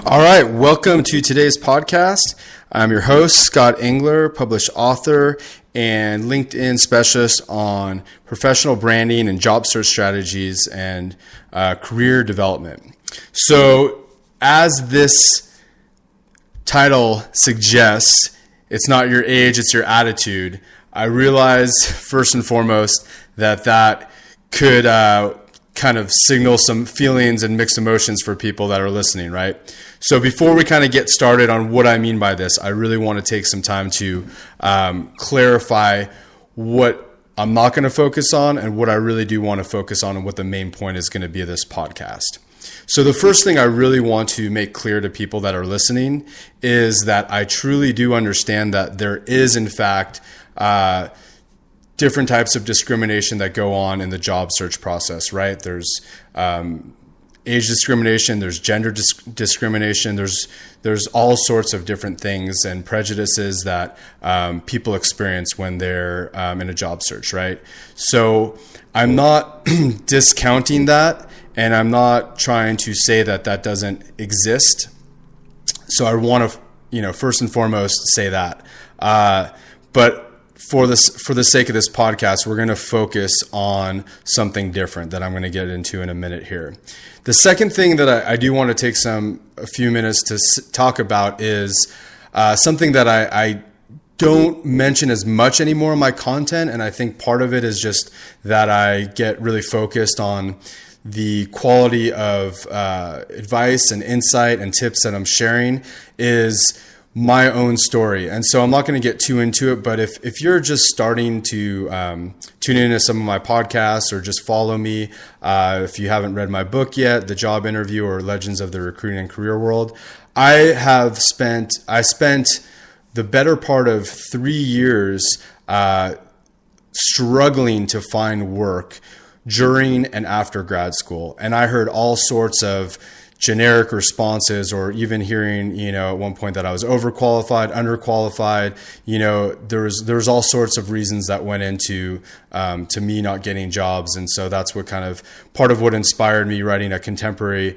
All right, welcome to today's podcast. I'm your host, Scott Engler, published author and LinkedIn specialist on professional branding and job search strategies and career development. So, as this title suggests, it's not your age, it's your attitude. I realize, first and foremost, that could kind of signal some feelings and mixed emotions for people that are listening, right? So before we kind of get started on what I mean by this, I really want to take some time to clarify what I'm not going to focus on and what I really do want to focus on and what the main point is going to be of this podcast. So the first thing I really want to make clear to people that are listening is that I truly do understand that there is, in fact, different types of discrimination that go on in the job search process, right? There's age discrimination, there's gender discrimination, there's all sorts of different things and prejudices that people experience when they're in a job search, right? So I'm not discounting that, and I'm not trying to say that doesn't exist. So I want to, first and foremost say that. But for the sake of this podcast, we're going to focus on something different that I'm going to get into in a minute here. The second thing that I do want to take a few minutes to talk about is something that I don't mention as much anymore in my content, and I think part of it is just that I get really focused on the quality of advice and insight and tips that I'm sharing is my own story. And so I'm not going to get too into it, but if you're just starting to tune into some of my podcasts or just follow me, if you haven't read my book yet, The Job Interview or Legends of the Recruiting and Career World, I spent the better part of 3 years struggling to find work during and after grad school. And I heard all sorts of generic responses, or even hearing, at one point that I was overqualified, underqualified. There was all sorts of reasons that went into to me not getting jobs, and so that's what kind of part of what inspired me writing a contemporary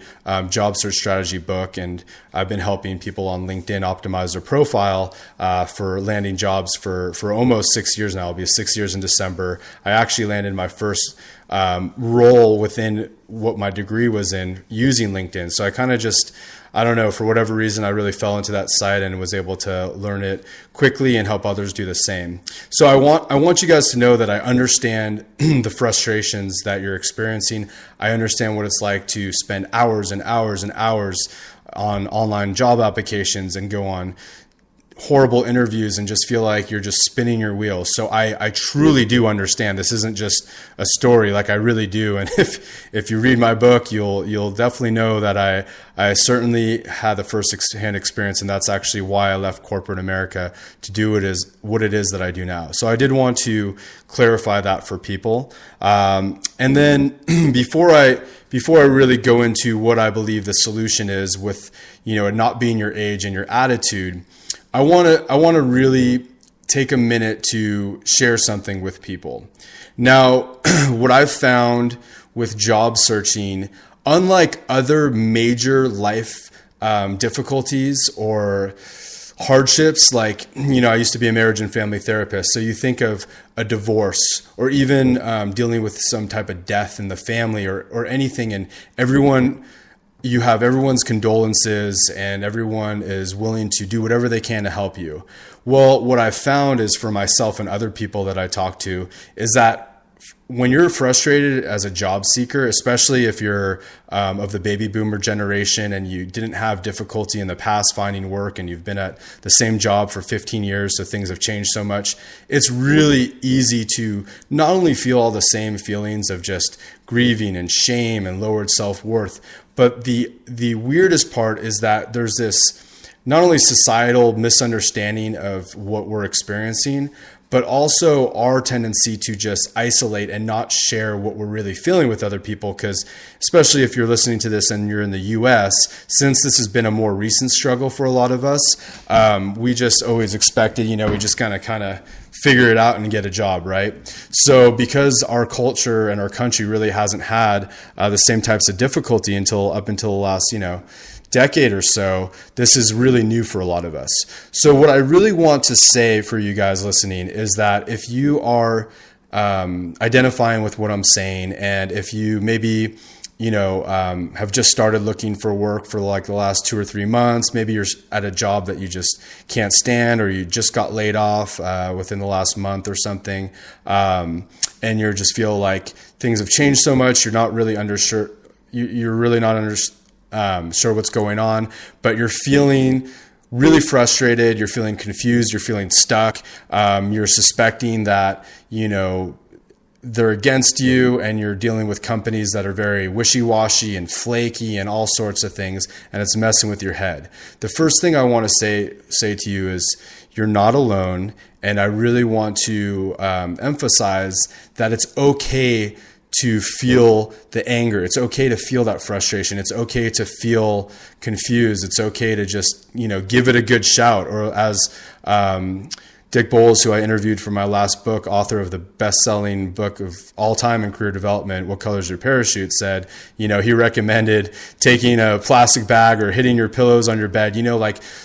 job search strategy book. And I've been helping people on LinkedIn optimize their profile for landing jobs for almost 6 years now. It'll be 6 years in December. I actually landed my first role within what my degree was in using LinkedIn. So I kind of I don't know, for whatever reason, I really fell into that site and was able to learn it quickly and help others do the same. So I want you guys to know that I understand the frustrations that you're experiencing. I understand what it's like to spend hours and hours and hours on online job applications and go on horrible interviews and just feel like you're just spinning your wheels. So I truly do understand. This isn't just a story, like I really do. And if you read my book, you'll definitely know that I certainly had the first-hand experience, and that's actually why I left corporate America to do what it is that I do now. So I did want to clarify that for people. And then before I really go into what I believe the solution is with it not being your age and your attitude, I want to really take a minute to share something with people. Now, what I've found with job searching, unlike other major life difficulties or hardships, like, I used to be a marriage and family therapist. So you think of a divorce or even dealing with some type of death in the family or anything, and you have everyone's condolences and everyone is willing to do whatever they can to help you. Well, what I've found is, for myself and other people that I talk to, is that when you're frustrated as a job seeker, especially if you're of the baby boomer generation and you didn't have difficulty in the past finding work and you've been at the same job for 15 years, so things have changed so much, it's really easy to not only feel all the same feelings of just grieving and shame and lowered self-worth, but the weirdest part is that there's this not only societal misunderstanding of what we're experiencing, but also our tendency to just isolate and not share what we're really feeling with other people. Because especially if you're listening to this and you're in the US, since this has been a more recent struggle for a lot of us, we just always expected, we just kind of figure it out and get a job, right? So because our culture and our country really hasn't had the same types of difficulty up until the last, decade or so, this is really new for a lot of us. So what I really want to say for you guys listening is that if you are identifying with what I'm saying, and if you maybe have just started looking for work for like the last 2 or 3 months, maybe you're at a job that you just can't stand, or you just got laid off within the last month or something, and you just feel like things have changed so much, you're not really sure what's going on, but you're feeling really frustrated, you're feeling confused, you're feeling stuck, you're suspecting that, they're against you, and you're dealing with companies that are very wishy-washy and flaky and all sorts of things, and it's messing with your head. The first thing I want to say to you is you're not alone, and I really want to emphasize that it's okay to feel the anger. It's okay to feel that frustration. It's okay to feel confused. It's okay to just, give it a good shout. Or as Dick Bowles, who I interviewed for my last book, author of the best-selling book of all time in career development, What Color's Your Parachute, said, he recommended taking a plastic bag or hitting your pillows on your bed,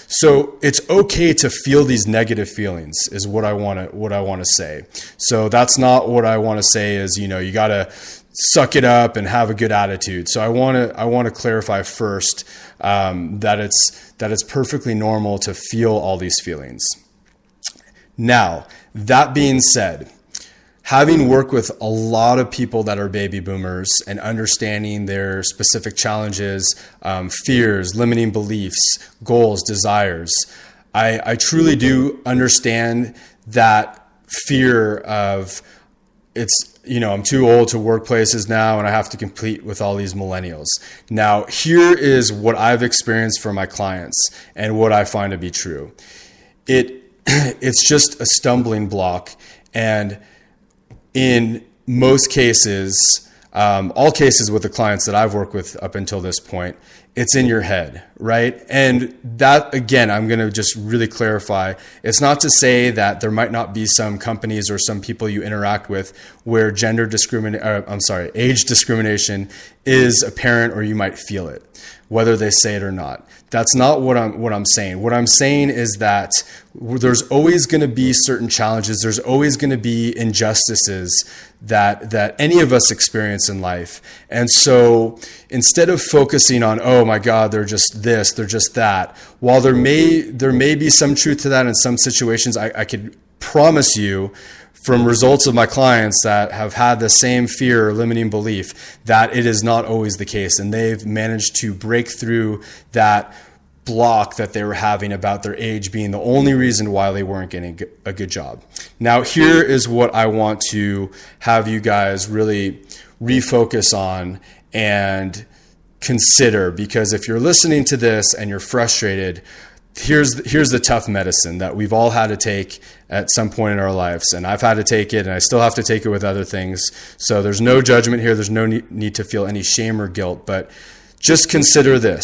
so it's okay to feel these negative feelings is what I want to say. So that's not what I want to say is, you got to suck it up and have a good attitude. So I want to clarify first that it's perfectly normal to feel all these feelings. Now, that being said, having worked with a lot of people that are baby boomers and understanding their specific challenges, fears, limiting beliefs, goals, desires, I truly do understand that fear of I'm too old to work places now and I have to compete with all these millennials. Now, here is what I've experienced for my clients and what I find to be true. It's just a stumbling block, and in most cases, all cases with the clients that I've worked with up until this point, it's in your head, right? And that, again, I'm going to just really clarify. It's not to say that there might not be some companies or some people you interact with where age discrimination is apparent, or you might feel it, whether they say it or not. That's not what I'm saying. What I'm saying is that there's always going to be certain challenges. There's always going to be injustices that any of us experience in life. And so instead of focusing on, oh my God, they're just this, they're just that, while there may be some truth to that in some situations, I could promise you from results of my clients that have had the same fear or limiting belief that it is not always the case. And they've managed to break through that block that they were having about their age being the only reason why they weren't getting a good job. Now, here is what I want to have you guys really refocus on and consider, because if you're listening to this and you're frustrated, here's the tough medicine that we've all had to take at some point in our lives. And I've had to take it, and I still have to take it with other things. So there's no judgment here. There's no need to feel any shame or guilt, but just consider this.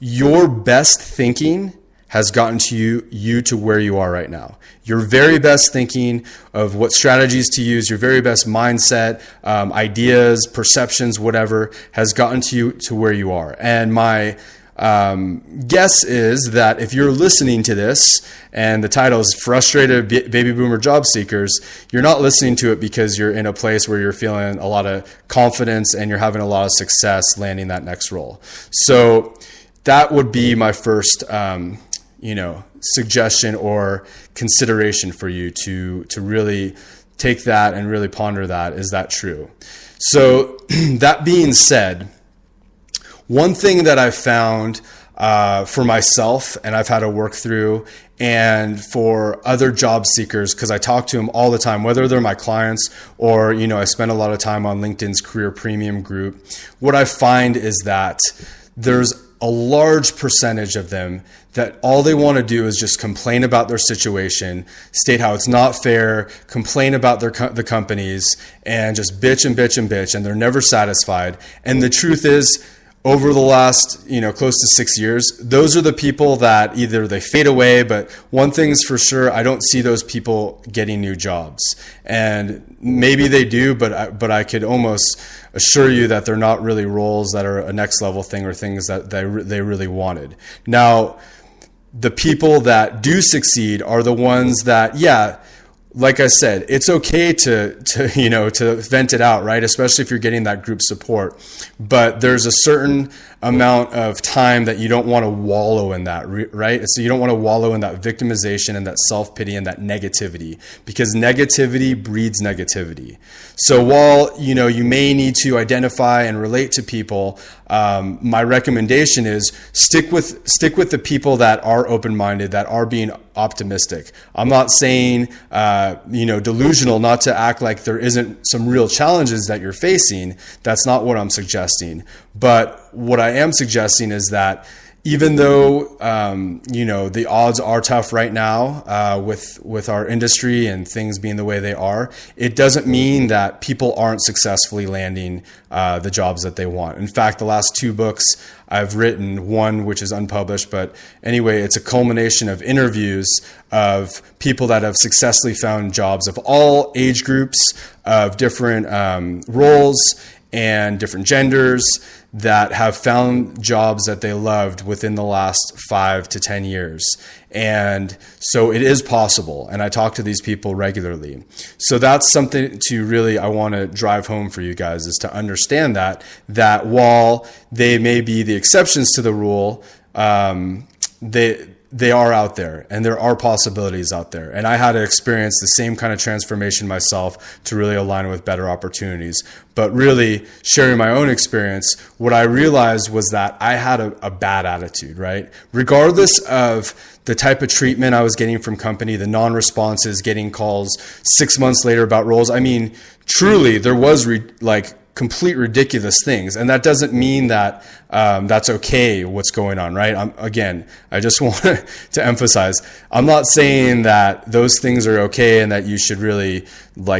Your best thinking has gotten you to where you are right now. Your very best thinking of what strategies to use, your very best mindset, ideas, perceptions, whatever, has gotten you to where you are. And my guess is that if you're listening to this and the title is Frustrated Baby Boomer Job Seekers, you're not listening to it because you're in a place where you're feeling a lot of confidence and you're having a lot of success landing that next role. So that would be my first suggestion or consideration for you to really take that and really ponder that. Is that true? So that being said, one thing that I've found for myself and I've had to work through, and for other job seekers, because I talk to them all the time, whether they're my clients or, I spend a lot of time on LinkedIn's Career Premium group, what I find is that there's a large percentage of them that all they want to do is just complain about their situation, state how it's not fair, complain about the companies, and just bitch and bitch and bitch, and they're never satisfied. And the truth is, over the last, close to 6 years, those are the people that either they fade away, but one thing's for sure, I don't see those people getting new jobs. And maybe they do, but I could almost assure you that they're not really roles that are a next level thing or things that they really wanted. Now, the people that do succeed are the ones that, like I said, it's okay to vent it out, right? Especially if you're getting that group support. But there's a certain amount of time that you don't want to wallow in that, right? So you don't want to wallow in that victimization and that self-pity and that negativity, because negativity breeds negativity. So while, you may need to identify and relate to people, my recommendation is stick with the people that are open-minded, that are being optimistic. I'm not saying, delusional, not to act like there isn't some real challenges that you're facing. That's not what I'm suggesting. But what I am suggesting is that even though, the odds are tough right now with our industry and things being the way they are, it doesn't mean that people aren't successfully landing the jobs that they want. In fact, the last 2 books I've written, one which is unpublished, but anyway, it's a culmination of interviews of people that have successfully found jobs of all age groups, of different roles and different genders, that have found jobs that they loved within the last 5 to 10 years. And so it is possible. And I talk to these people regularly. So that's something to really, I want to drive home for you guys, is to understand that while they may be the exceptions to the rule, they are out there, and there are possibilities out there. And I had to experience the same kind of transformation myself to really align with better opportunities. But really, sharing my own experience, what I realized was that I had a bad attitude, right? Regardless of the type of treatment I was getting from company, the non-responses, getting calls 6 months later about roles. I mean, truly, there was complete ridiculous things. And that doesn't mean that that's okay, what's going on, right? I just want to emphasize, I'm not saying that those things are okay and that you should really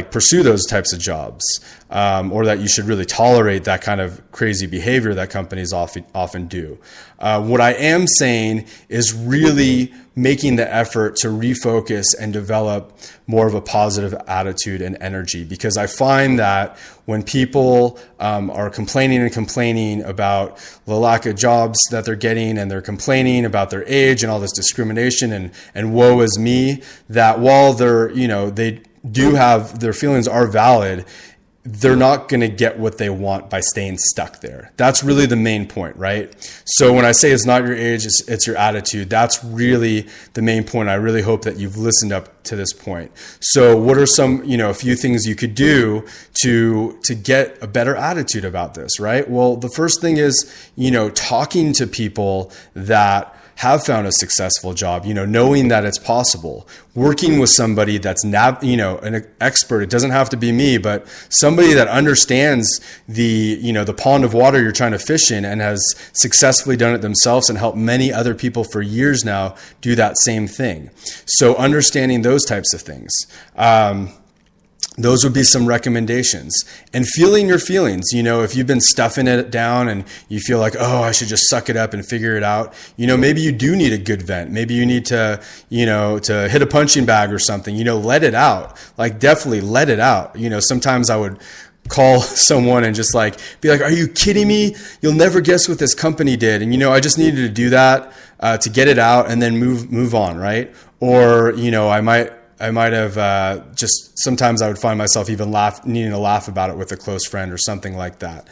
pursue those types of jobs, or that you should really tolerate that kind of crazy behavior that companies often do. What I am saying is really making the effort to refocus and develop more of a positive attitude and energy, because I find that when people are complaining about the lack of jobs that they're getting, and they're complaining about their age and all this discrimination and woe is me, that while they do have, their feelings are valid, they're not going to get what they want by staying stuck there. That's really the main point, right? So when I say it's not your age, it's your attitude, that's really the main point. I really hope that you've listened up to this point. So what are some, a few things you could do to get a better attitude about this, right? Well, the first thing is, talking to people that have found a successful job, knowing that it's possible, working with somebody that's an expert. It doesn't have to be me, but somebody that understands the pond of water you're trying to fish in and has successfully done it themselves and helped many other people for years now do that same thing. So understanding those types of things. Those would be some recommendations. And feeling your feelings, if you've been stuffing it down and you feel like, oh, I should just suck it up and figure it out, maybe you do need a good vent. Maybe you need to hit a punching bag or something, let it out. Definitely let it out. Sometimes I would call someone and just be like, are you kidding me? You'll never guess what this company did. And, I just needed to do that to get it out and then move on, right? Or, I might have just, sometimes I would find myself even needing to laugh about it with a close friend or something like that.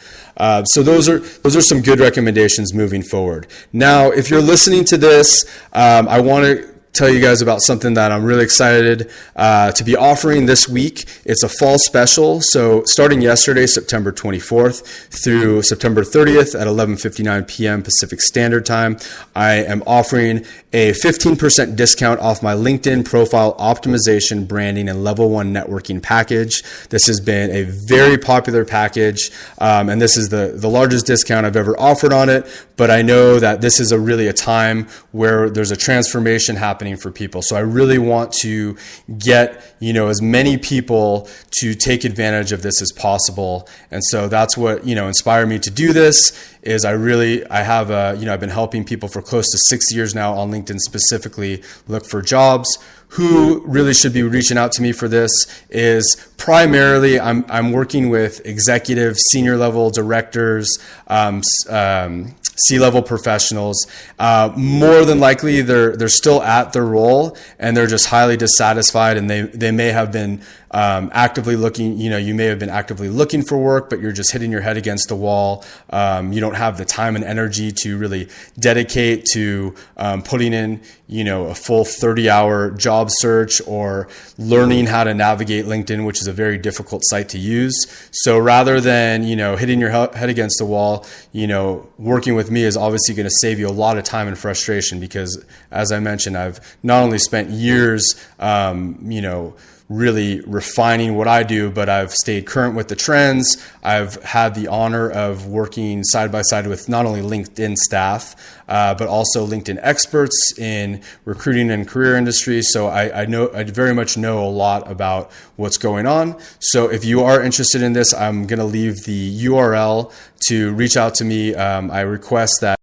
So those are some good recommendations moving forward. Now, if you're listening to this, I want to tell you guys about something that I'm really excited to be offering this week. It's a fall special. So starting yesterday, September 24th through September 30th at 11:59 p.m. Pacific Standard Time, I am offering a 15% discount off my LinkedIn profile optimization, branding, and level 1 networking package. This has been a very popular package, and this is the largest discount I've ever offered on it. But I know that this is really a time where there's a transformation happening for people. So I really want to get, as many people to take advantage of this as possible. And so that's what, inspired me to do this. is I have I've been helping people for close to 6 years now on LinkedIn specifically look for jobs. Who really should be reaching out to me for this is primarily I'm working with executive, senior level directors, C-level professionals. More than likely, they're still at their role and they're just highly dissatisfied, and they may have been actively looking. You may have been actively looking for work, but you're just hitting your head against the wall. You don't have the time and energy to really dedicate to putting in a full 30-hour job search or learning how to navigate LinkedIn, which is a very difficult site to use. So rather than hitting your head against the wall, working with me is obviously going to save you a lot of time and frustration, because as I mentioned, I've not only spent years really refining what I do, but I've stayed current with the trends. I've had the honor of working side by side with not only LinkedIn staff, but also LinkedIn experts in recruiting and career industry. So I very much know a lot about what's going on. So if you are interested in this, I'm going to leave the URL to reach out to me. I request that